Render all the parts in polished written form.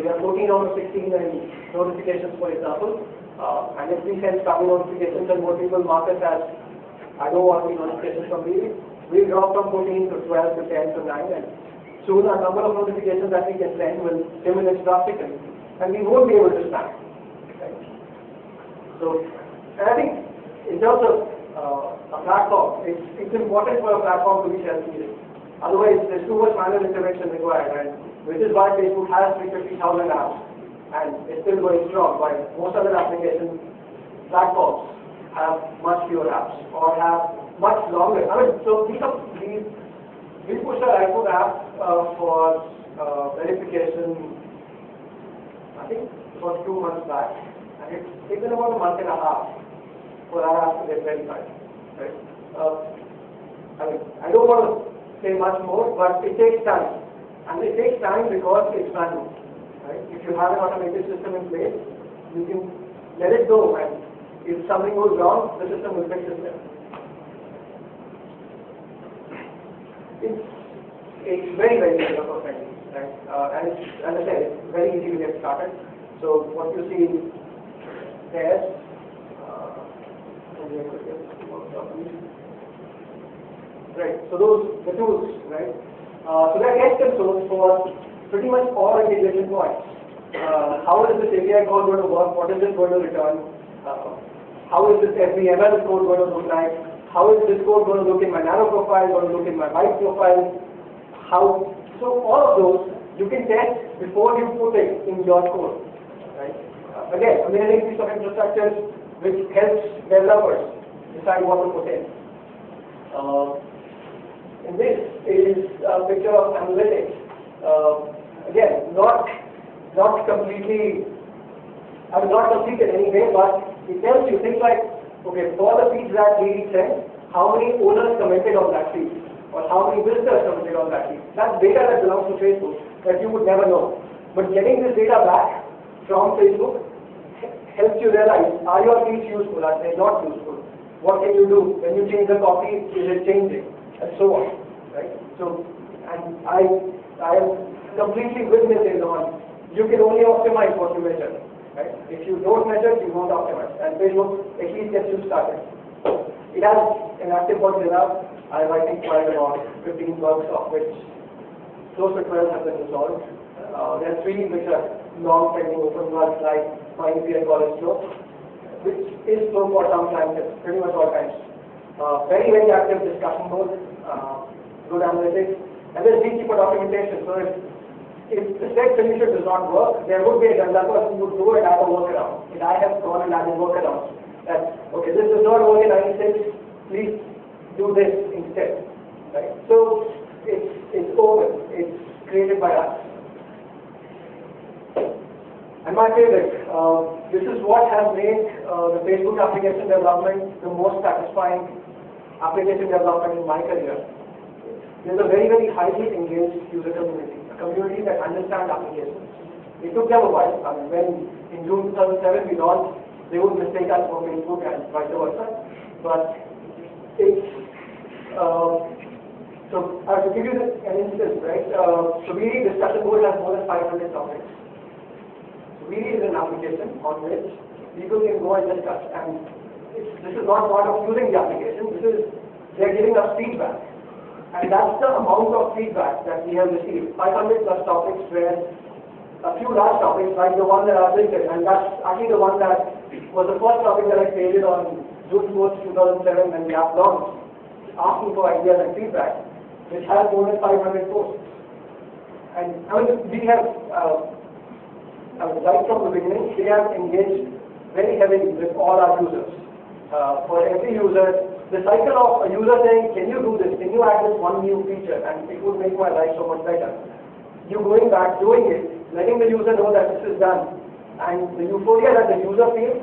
we have 14 out of 16 notifications, for example. And if we send copy notifications and more people mark us as I don't want the notifications from me, we'll drop from 14 to 12 to 10 to 9, and soon our number of notifications that we can send will diminish drastically, and we won't be able to spam. Right? So, and I think in terms of a platform, it's important for a platform to be self-healing. Otherwise, there's too much manual intervention required, and which is why Facebook has 350,000 apps, and it's still going strong, while most other application platforms have much fewer apps, or have much longer. I mean, so we pushed our iPhone app for verification, I think it was 2 months back, and it's taken about a month and a half for our app to get verified. Right? I mean, I don't want to say much more, but it takes time. And it takes time because it's manual. Right? If you have an automated system in place, you can let it go, and if something goes wrong, the system will fix itself. It's very, very developer friendly. Right? And it's, as I said, it's very easy to get started. So what you see there, right, so those, the tools, right? So there are test controls for pretty much all integration points. How is this API call going to work? What is it going to return? How is this FBML code going to look like? How is this code going to look in my narrow profile, going to look in my wide profile? So all of those you can test before you put it in your code. Right? Again, amazing piece of infrastructure which helps developers decide what to put in. And this is a picture of analytics. Again, not completely, not complete in any way, but it tells you things like, okay, for the feeds that we sent, how many owners commented on that feed, or how many visitors commented on that feed. That's data that belongs to Facebook that you would never know. But getting this data back from Facebook helps you realize, are your feeds useful, are they not useful? What can you do? When you change the copy, is it changing? And so on. Right? So, and I am completely with Nitin on, you can only optimize what you measure. Right? If you don't measure, you won't optimize. And Facebook at least gets you started. It has an active bug enough. I think quite about 15 bugs, of which close to 12 have been resolved. There are 3 which are long pending open bugs, like my API call is slow, which is slow for some times, pretty much all times. Very, very active discussion mode, good analytics, and there's DT for documentation. So if the set solution does not work, there would be a developer who would go and add a workaround. And I have gone and added workarounds. That, okay, this does not work in 96, please do this instead. Right? So it's open, it's created by us. And my favorite, this is what has made the Facebook application development the most satisfying application development in my career. There's a very, very highly engaged user community, a community that understands applications. It took them a while. I mean, when in June 2007 we launched, they would mistake us for Facebook and vice versa. But it's, so I will give you an instance, right? So we discussion board has more than 500 topics. Really is an application on which people can go and discuss, and this is not part of using the application, they're giving us feedback, and that's the amount of feedback that we have received. 500 plus topics, where a few large topics like the one that I've listed, and that's actually the one that was the first topic that I created on June 4th, 2007 when the app launched, asking for ideas and feedback, which has more than 500 posts. And I mean, we have right from the beginning, we have engaged very heavily with all our users. For every user, the cycle of a user saying, can you do this? Can you add this one new feature? And it would make my life so much better. You going back, doing it, letting the user know that this is done. And the euphoria that the user feels,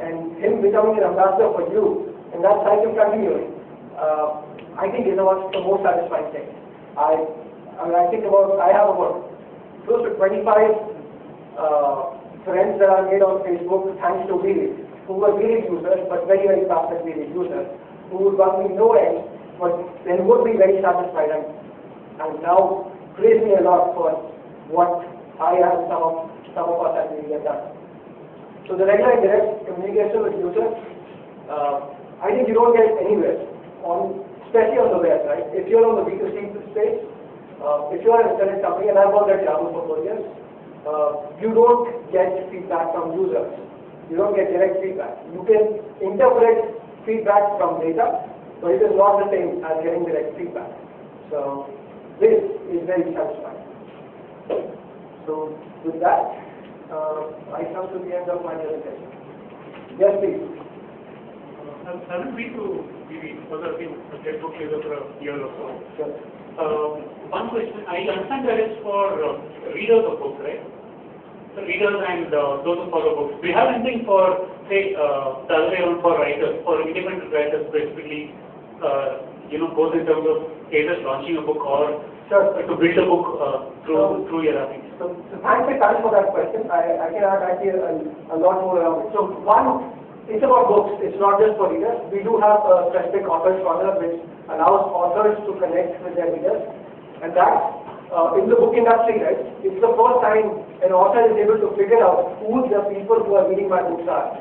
and him becoming an ambassador for you, and that cycle continuing, I think is the most satisfying thing. I think about, I have about close to 25 friends that are made on Facebook thanks to Viri, who were Viri users, but very, very passionate Viri users, who would want me no end, but then would be very satisfied and now praise me a lot for what I and some of us actually get done. So the regular and direct communication with users, I think you don't get anywhere especially on the web, right? If you're on the B2C space, if you are an internet company, and I've worked at Yahoo for 4 years, you don't get feedback from users. You don't get direct feedback. You can interpret feedback from data, but it is not the same as getting direct feedback. So this is very satisfying. So with that, I come to the end of my presentation. Yes, please. Haven't been to TV for the textbook user for a year or so. Sure. One question, I understand that it's for readers of books, right? So readers and those who follow books. Do you have anything for, say, the other way around for writers, for independent writers specifically, both in terms of either launching a book or to build a book through your application? So thanks for that question. I can add actually a lot more around it. So one, it's about books. It's not just for readers. We do have a specific authors corner which allows authors to connect with their readers, and that in the book industry, right? It's the first time an author is able to figure out who the people who are reading my books are.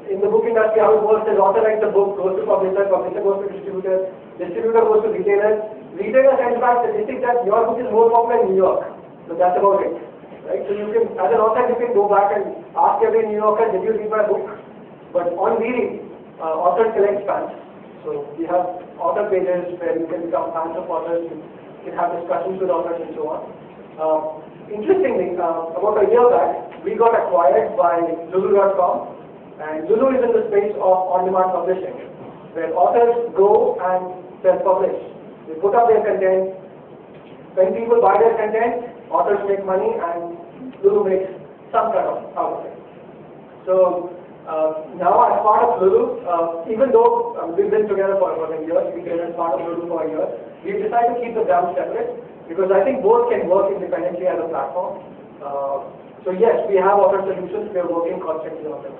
In the book industry, how it works is author writes a book, goes to publisher, publisher goes to distributor, distributor goes to retailer, retailer sends back statistics that your book is more popular in New York. So that's about it, right? So you can, as an author, you can go back and ask every New Yorker, did you read my book? But on reading, authors collect fans. So we have author pages where you can become fans of authors, you can have discussions with authors and so on. Interestingly, about a year back, we got acquired by Lulu.com, and Lulu is in the space of on-demand publishing, where authors go and self-publish. They put up their content. When people buy their content, authors make money, and Lulu makes some kind of out of it. So now, as part of Lulu, even though we've been together for about a year, we've been as part of Lulu for a year, we've decided to keep the brands separate because I think both can work independently as a platform. So yes, we have author solutions. We are working constantly on them.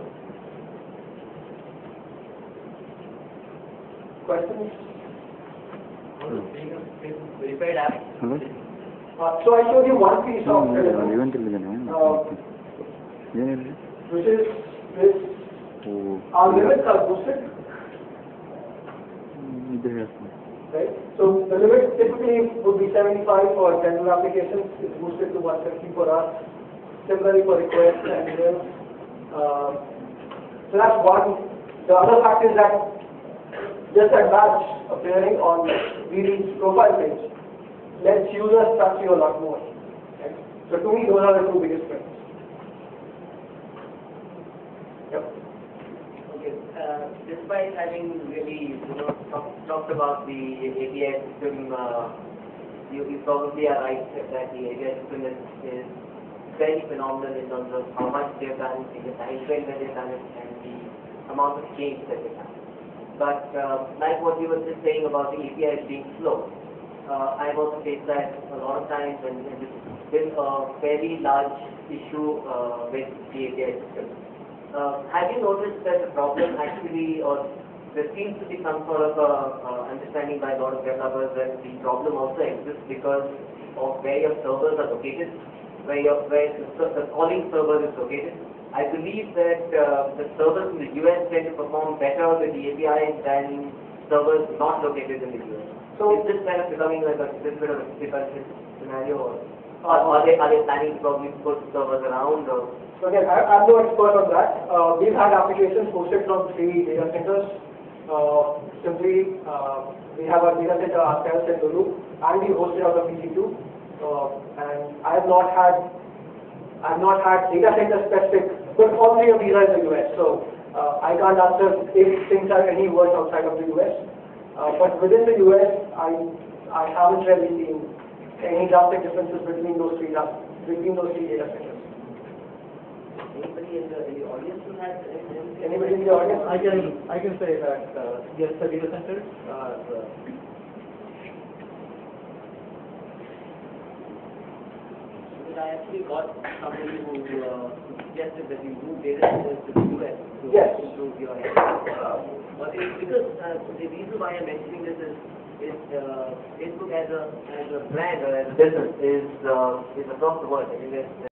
Questions? Verified app. So I showed you one piece of which is this. Our limits are boosted. Right? So the limit typically would be 75 for general applications. It's boosted to 150 for us. Similarly for requests and emails. So that's one. The other fact is that just that badge appearing on VD's profile page lets users touch you a lot more. Right? So to me, those are the two biggest things. Yep. Despite having really talked about the API system, you probably are right that the API system is very phenomenal in terms of how much they've done, in the time frame that they've done it, and the amount of change that they've done. But like what you were just saying about the APIs being slow, I've also faced that a lot of times, and it's been a fairly large issue with the API system. Have you noticed that the problem actually, or there seems to be some sort of understanding by a lot of developers that the problem also exists because of where your servers are located, where the calling server is located? I believe that the servers in the US tend to perform better with the API than servers not located in the US. So is this kind of becoming like a little bit of a difficult scenario, or are they planning to probably put servers around? Or? So again, I'm no expert on that. We've had applications hosted from 3 data centers. Simply, we have our data center ourselves in Lulu, and we host it out of EC2. And I've not had data center specific, but all 3 of these are in the US. So I can't answer if things are any worse outside of the US. But within the US, I haven't really seen any drastic differences between those 3 data centers. Anybody in the audience who has Anybody in the audience? I can say that yes, the data centers are. I actually got somebody who suggested that you move data centers to the US to Yes. improve your because the reason why I'm mentioning this is Facebook as a brand or as a business is across the world. I mean,